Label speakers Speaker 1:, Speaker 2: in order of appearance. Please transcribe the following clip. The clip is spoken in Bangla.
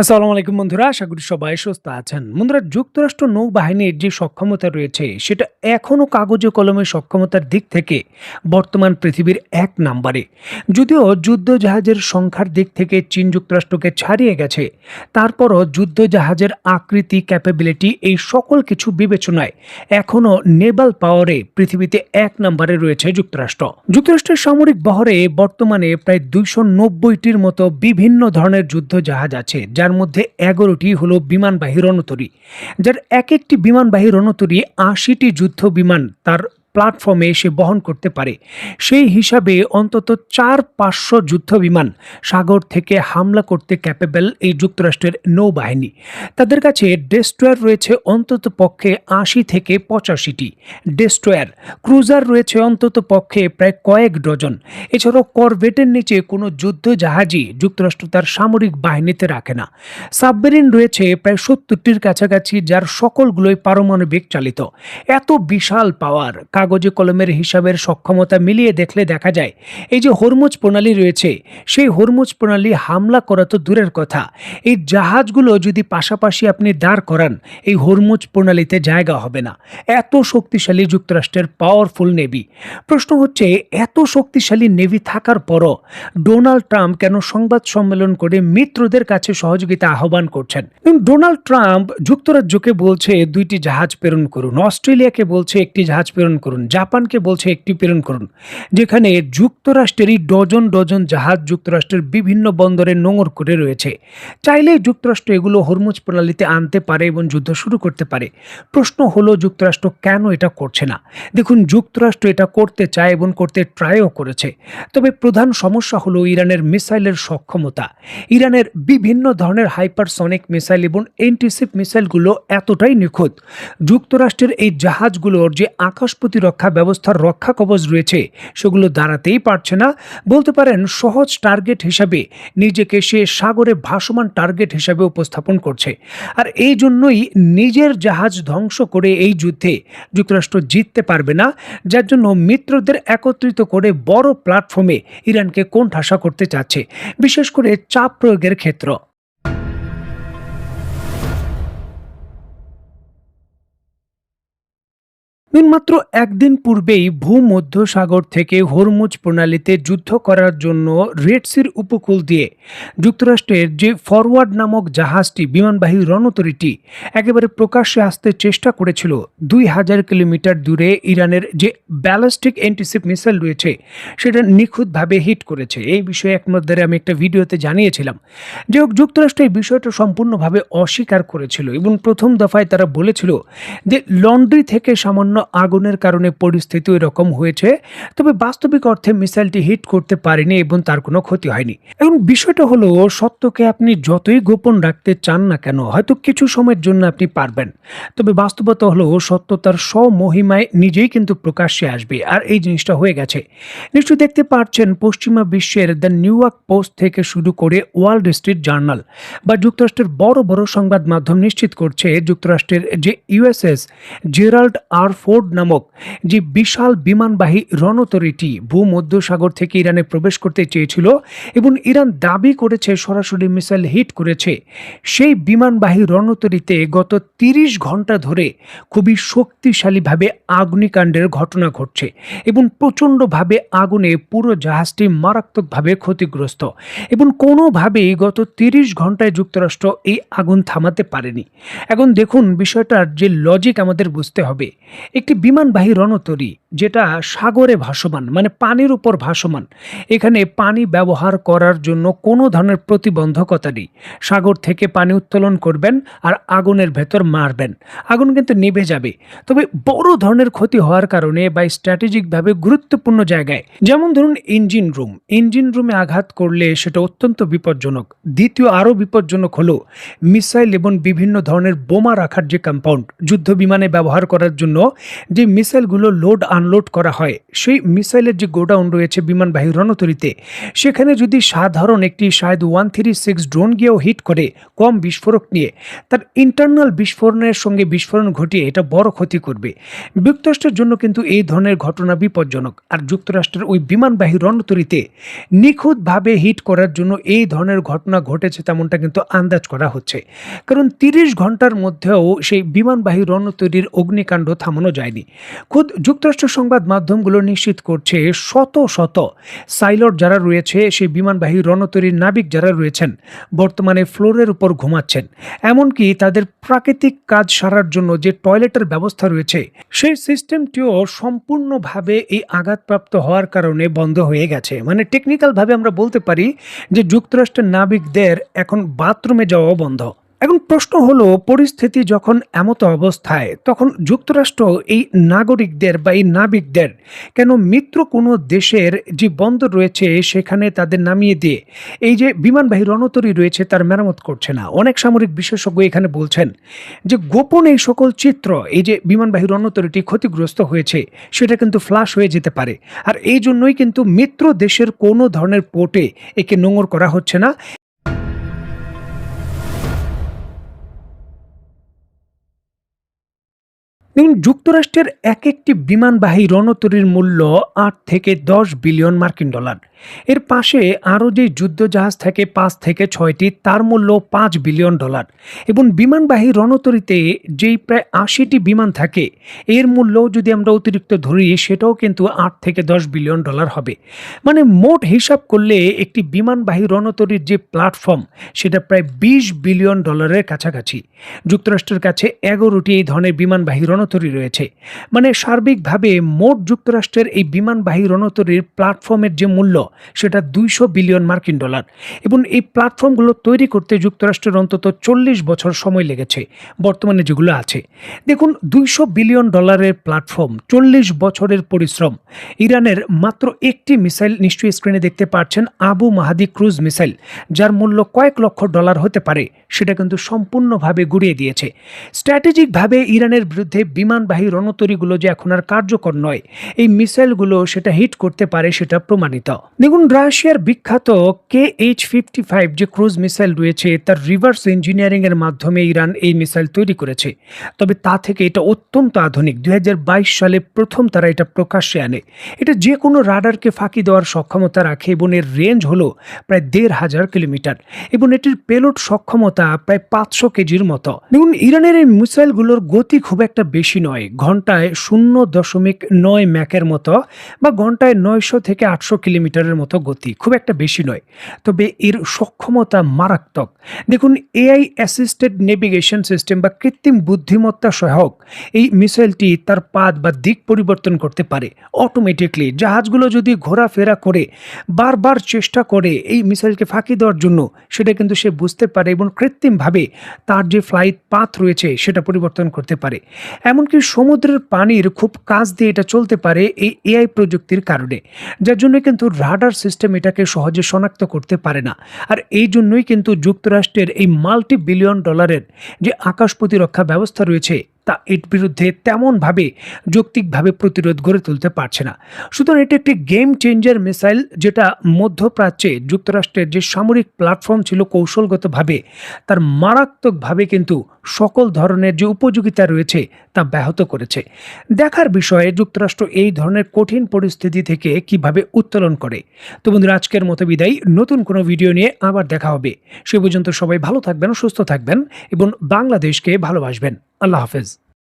Speaker 1: আসসালামু আলাইকুম বন্ধুরা, আশা করি সবাই সুস্থ আছেন। বন্ধুরা, যুক্তরাষ্ট্র নৌবাহিনীর যে সক্ষমতা রয়েছে সেটা এখনো কাগজে কলমে সক্ষমতার দিক থেকে বর্তমান পৃথিবীর এক নম্বরে। যদিও যুদ্ধ জাহাজের সংখ্যার দিক থেকে চীন যুক্তরাষ্ট্রকে ছাড়িয়ে গেছে, তারপরও যুদ্ধ জাহাজের আকৃতি, ক্যাপাবিলিটি এই সকল কিছু বিবেচনায় এখনো নেভাল পাওয়ারে পৃথিবীতে এক নম্বরে রয়েছে যুক্তরাষ্ট্র। যুক্তরাষ্ট্রের সামরিক বহরে বর্তমানে প্রায় 290টির মতো বিভিন্ন ধরনের যুদ্ধ জাহাজ আছে, যার মধ্যে 11টি হলো বিমানবাহী রণতরী, যার এক একটি বিমানবাহী রণতরী 80টি যুদ্ধ বিমান তার প্ল্যাটফর্মে এসে বহন করতে পারে। সেই হিসাবে অন্তত 400-500 যুদ্ধ বিমান সাগর থেকে হামলা করতে ক্যাপেবল এই যুক্তরাষ্ট্রের নৌবাহিনী। তাদের কাছে ডেস্ট্রয়ার রয়েছে অন্তত পক্ষে 80 থেকে 85টি, ডেস্ট্রয়ার ক্রুজার রয়েছে অন্তত পক্ষে প্রায় কয়েক ডজন। এছাড়াও করভেটের নিচে কোনো যুদ্ধ জাহাজই যুক্তরাষ্ট্র তার সামরিক বাহিনীতে রাখে না। সাবমেরিন রয়েছে প্রায় 70টির কাছাকাছি, যার সকলগুলোই পারমাণবিক চালিত। এত বিশাল পাওয়ার, কাগজে কলমের হিসাবের সক্ষমতা মিলিয়ে দেখলে দেখা যায় এই যে হরমুজ প্রণালী রয়েছে, সেই হরমুজ প্রণালী হামলা করা তো দূরের কথা, এই জাহাজগুলো যদি পাশাপাশি আপনি দাঁড় করান, এই হরমুজ প্রণালীতে জায়গা হবে না। এত শক্তিশালী যুক্তরাষ্ট্রের পাওয়ারফুল নেভি। প্রশ্ন হচ্ছে, এত শক্তিশালী নেভি থাকার পরও ডোনাল্ড ট্রাম্প কেন সংবাদ সম্মেলন করে মিত্রদের কাছে সহযোগিতা আহ্বান করছেন? ডোনাল্ড ট্রাম্প যুক্তরাজ্যকে বলছে 2টি জাহাজ প্রেরণ করুন, অস্ট্রেলিয়াকে বলছে 1টি জাহাজ প্রেরণ করুন, জাপানকে বলছে 1টি প্রেরণ করুন, যেখানে যুক্তরাষ্ট্রেরই ডজন ডজন জাহাজ যুক্তরাষ্ট্রের বিভিন্ন বন্দরে নোঙর করে রয়েছে। চাইলেই যুক্তরাষ্ট্র এগুলো হরমুজ প্রণালীতে আনতে পারে এবং যুদ্ধ শুরু করতে পারে। প্রশ্ন হলো, যুক্তরাষ্ট্র কেন এটা করছে না? দেখুন, যুক্তরাষ্ট্র এটা করতে চায় এবং করতে ট্রাইও করেছে, তবে প্রধান সমস্যা হলো ইরানের মিসাইলের সক্ষমতা। ইরানের বিভিন্ন ধরনের হাইপারসনিক মিসাইল এবং এন্টিশিপ মিসাইলগুলো এতটাই নিখুঁত, যুক্তরাষ্ট্রের এই জাহাজগুলোর যে আকাশ প্রতিরক্ষা ব্যবস্থার রক্ষা কবচ রয়েছে সেগুলো দাঁড়াতেই পারছে না। বলতে পারেন সহজ টার্গেট হিসাবে নিজেকে সে সাগরে ভাসমান টার্গেট হিসাবে উপস্থাপন করছে। আর এই জন্যই নিজের জাহাজ ধ্বংস করে এই যুদ্ধে যুক্তরাষ্ট্র জিততে পারবে না, যার জন্য মিত্রদের একত্রিত করে বড় প্ল্যাটফর্মে ইরানকে কোণঠাসা করতে চাচ্ছে, বিশেষ করে চাপ প্রয়োগের ক্ষেত্র। মাত্র একদিন পূর্বেই ভূমধ্যসাগর থেকে হরমুজ প্রণালীতে যুদ্ধ করার জন্য রেড সির উপকূল দিয়ে যুক্তরাষ্ট্রের যে ফরওয়ার্ড নামক জাহাজটি, বিমানবাহী রণতরীটি একেবারে প্রকাশ্যে আসতে চেষ্টা করেছিল 2000 কিলোমিটার দূরে ইরানের যে ব্যালিস্টিক অ্যান্টিশিপ মিসাইল রয়েছে সেটা নিখুঁতভাবে হিট করেছে। এই বিষয়ে একমধ্যে আমি একটা ভিডিওতে জানিয়েছিলাম। যে যুক্তরাষ্ট্র এই বিষয়টা সম্পূর্ণভাবে অস্বীকার করেছিল এবং প্রথম দফায় তারা বলেছিল যে লন্ড্রি থেকে সামান্য আগুনের কারণে পরিস্থিতি এরকম হয়েছে, তবে বাস্তবিক অর্থে মিসাইলটি হিট করতে পারেনি এবং তার কোনো ক্ষতি হয়নি। এখন বিষয়টা হলো, সত্যকে আপনি যতই গোপন রাখতে চান না কেন, হয়তো কিছু সময়ের জন্য আপনি পারবেন, তবে বাস্তবতা হলো সত্য তার স্বমহিমায় নিজেই কিন্তু প্রকাশ্যে আসবে। আর এই জিনিসটা হয়ে গেছে। নিশ্চয়ই দেখতে পাচ্ছেন, পশ্চিমা বিশ্বের দ্য নিউ ইয়র্ক পোস্ট থেকে শুরু করে ওয়াল স্ট্রিট জার্নাল বা যুক্তরাষ্ট্রের বড় বড় সংবাদ মাধ্যম নিশ্চিত করছে যুক্তরাষ্ট্রের যে ইউএসএস জেরাল্ড আর ফোর্ড নামক যে বিশাল বিমানবাহী রণতরীটি ভূমধ্যসাগর থেকে ইরানে প্রবেশ করতে চেয়েছিল এবং ইরান দাবি করেছে সরাসরি মিসাইল হিট করেছে, সেই বিমানবাহী রণতরীতে গত 30 ঘন্টা ধরে খুবই শক্তিশালীভাবে অগ্নিকাণ্ডের ঘটনা ঘটছে এবং প্রচণ্ডভাবে আগুনে পুরো জাহাজটি মারাত্মকভাবে ক্ষতিগ্রস্ত এবং কোনোভাবেই গত 30 ঘন্টায় যুক্তরাষ্ট্র এই আগুন থামাতে পারেনি। এখন দেখুন, বিষয়টার যে লজিক আমাদের বুঝতে হবে। একটি বিমানবাহী রণতরী যেটা সাগরে ভাসমান, মানে পানির উপর ভাসমান, এখানে পানি ব্যবহার করার জন্য কোনো ধরনের প্রতিবন্ধকতা নেই। সাগর থেকে পানি উত্তোলন করবেন আর আগুনের ভেতর মারবেন, আগুন কিন্তু নিভে যাবে। তবে বড় ধরনের ক্ষতি হওয়ার কারণে বা স্ট্র্যাটেজিকভাবে গুরুত্বপূর্ণ জায়গায়, যেমন ধরুন ইঞ্জিন রুমে আঘাত করলে সেটা অত্যন্ত বিপজ্জনক। দ্বিতীয় আরও বিপজ্জনক হলো মিসাইল এবং বিভিন্ন ধরনের বোমা রাখার যে কম্পাউন্ড, যুদ্ধ বিমানে ব্যবহার করার জন্য যে মিসাইলগুলো লোড আনলোড করা হয় সেই মিসাইলের যে গোডাউন রয়েছে বিমানবাহী রণতরীতে, সেখানে যদি সাধারণ একটি শায়দ 136 ড্রোন গিয়েও হিট করে কম বিস্ফোরক নিয়ে, তার ইন্টারনাল বিস্ফোরণের সঙ্গে বিস্ফোরণ ঘটিয়ে এটা বড় ক্ষতি করবে। যুক্তরাষ্ট্রের জন্য কিন্তু এই ধরনের ঘটনা বিপজ্জনক। আর যুক্তরাষ্ট্রের ওই বিমানবাহী রণতরীতে নিখুঁতভাবে হিট করার জন্য এই ধরনের ঘটনা ঘটেছে তেমনটা কিন্তু আন্দাজ করা হচ্ছে। কারণ 30 ঘন্টার মধ্যেও সেই বিমানবাহী রণতরীর অগ্নিকাণ্ড থামানো যায়নি। খোদ যুক্তরাষ্ট্রের সংবাদ মাধ্যমগুলো নিশ্চিত করছে শত শত সাইলট যারা রয়েছে, সেই বিমানবাহী রণতরীর নাবিক যারা রয়েছেন, বর্তমানে ফ্লোরের উপর ঘুমাচ্ছেন। এমনকি তাদের প্রাকৃতিক কাজ সারার জন্য যে টয়লেটের ব্যবস্থা রয়েছে সেই সিস্টেমটিও সম্পূর্ণভাবে এই আঘাতপ্রাপ্ত হওয়ার কারণে বন্ধ হয়ে গেছে। মানে টেকনিক্যালভাবে আমরা বলতে পারি যে যুক্তরাষ্ট্রের নাবিকদের এখন বাথরুমে যাওয়াও বন্ধ। এখন প্রশ্ন হলো, পরিস্থিতি যখন এমতো অবস্থায়, তখন যুক্তরাষ্ট্র এই নাগরিকদের বা এই নাবিকদের কেন মিত্র কোনো দেশের যে বন্দর রয়েছে সেখানে তাদের নামিয়ে দিয়ে এই যে বিমানবাহী রণতরী রয়েছে তার মেরামত করছে না? অনেক সামরিক বিশেষজ্ঞ এখানে বলছেন যে গোপন এই সকল চিত্র, এই যে বিমানবাহী রণতরীটি ক্ষতিগ্রস্ত হয়েছে সেটা কিন্তু ফ্লাশ হয়ে যেতে পারে। আর এই জন্যই কিন্তু মিত্র দেশের কোনো ধরনের পোর্টে একে নোঙর করা হচ্ছে না। দেখুন, যুক্তরাষ্ট্রের এক একটি বিমানবাহী রণতরীর মূল্য 8 থেকে 10 বিলিয়ন মার্কিন ডলার। এর পাশে আরও যে যুদ্ধজাহাজ থাকে 5 থেকে 6টি, তার মূল্য 5 বিলিয়ন ডলার। এবং বিমানবাহী রণতরীতে যেই প্রায় 80টি বিমান থাকে, এর মূল্য যদি আমরা অতিরিক্ত ধরি সেটাও কিন্তু 8 থেকে 10 বিলিয়ন ডলার হবে। মানে মোট হিসাব করলে একটি বিমানবাহী রণতরীর যে প্ল্যাটফর্ম সেটা প্রায় 20 বিলিয়ন ডলারের কাছাকাছি। যুক্তরাষ্ট্রের কাছে 11টি এই ধরনের বিমানবাহী রণতরী রয়েছে। মানে সার্বিকভাবে মোট যুক্তরাষ্ট্রের এই বিমানবাহী রণতরীর প্ল্যাটফর্মের যে মূল্য সেটা 200 বিলিয়ন মার্কিন ডলার। এবং এই প্ল্যাটফর্মগুলো তৈরি করতে যুক্তরাষ্ট্রের অন্তত 40 বছর সময় লেগেছে বর্তমানে যেগুলো আছে। দেখুন, 200 বিলিয়ন ডলারের প্ল্যাটফর্ম, 40 বছরের পরিশ্রম। ইরানের মাত্র একটি মিসাইল, নিশ্চয়ই স্ক্রিনে দেখতে পাচ্ছেন, আবু মাহাদি ক্রুজ মিসাইল, যার মূল্য কয়েক লক্ষ ডলার হতে পারে, সেটা কিন্তু সম্পূর্ণভাবে গুড়িয়ে দিয়েছে। স্ট্র্যাটেজিকভাবে ইরানের বিরুদ্ধে বিমানবাহী রণতরীগুলো যে এখন আর কার্যকর নয়, এই মিসাইলগুলো সেটা হিট করতে পারে, সেটা প্রমাণিত। দেখুন, রাশিয়ার বিখ্যাত KH-55 যে ক্রুজ মিসাইল রয়েছে, তার রিভার্স ইঞ্জিনিয়ারিং এর মাধ্যমে ইরান এই মিসাইল তৈরি করেছে। তবে তা থেকে এটা অত্যন্ত আধুনিক। 2022 সালে প্রথম তারা এটা প্রকাশ্যে আনে। এটা যে কোনো রাডারকে ফাঁকি দেওয়ার সক্ষমতা রাখে এবং এর রেঞ্জ হলো প্রায় 1500 কিলোমিটার এবং এটির পেলোড সক্ষমতা প্রায় 500 কেজির মতো। দেখুন, ইরানের এই মিসাইলগুলোর গতি খুব একটা বেশি নয়, ঘন্টায় 0.9 ম্যাকের মতো বা ঘন্টায় 900 থেকে 800 কিলোমিটারের মতো গতি, খুব একটা বেশি নয়। তবে এর সক্ষমতা মারাত্মক। দেখুন, এআই অ্যাসিস্টেড নেভিগেশন সিস্টেম বা কৃত্রিম বুদ্ধিমত্তা সহায়ক এই মিসাইলটি তার পাথ বা দিক পরিবর্তন করতে পারে অটোমেটিকলি। জাহাজগুলো যদি ঘোরাফেরা করে বারবার চেষ্টা করে এই মিসাইলকে ফাঁকি দেওয়ার জন্য, সেটা কিন্তু সে বুঝতে পারে এবং কৃত্রিমভাবে তার যে ফ্লাইট পাথ রয়েছে সেটা পরিবর্তন করতে পারে। এমনকি সমুদ্রের পানির খুব কাছ দিয়ে এটা চলতে পারে এই এআই প্রযুক্তির কারণে, যার জন্য কিন্তু রাডার সিস্টেম এটাকে সহজে শনাক্ত করতে পারে না। আর এই জন্যই কিন্তু যুক্তরাষ্ট্রের এই মাল্টি বিলিয়ন ডলারের যে আকাশ প্রতিরক্ষা ব্যবস্থা রয়েছে তা এর বিরুদ্ধে তেমনভাবে যৌক্তিকভাবে প্রতিরোধ গড়ে তুলতে পারছে না। সুতরাং এটি একটি গেম চেঞ্জার মিসাইল, যেটা মধ্যপ্রাচ্যে যুক্তরাষ্ট্রের যে সামরিক প্ল্যাটফর্ম ছিল কৌশলগতভাবে তার মারাত্মকভাবে কিন্তু সকল ধরনের যে উপযোগিতা রয়েছে তা ব্যাহত করেছে। দেখার বিষয়ে যুক্তরাষ্ট্র এই ধরনের কঠিন পরিস্থিতি থেকে কিভাবে উত্তোলন করে। তো বন্ধুরা, আজকের মতো বিদায়। নতুন কোনো ভিডিও নিয়ে আবার দেখা হবে। সে পর্যন্ত সবাই ভালো থাকবেন, সুস্থ থাকবেন এবং বাংলাদেশকে ভালোবাসবেন। আল্লাহ হাফেজ।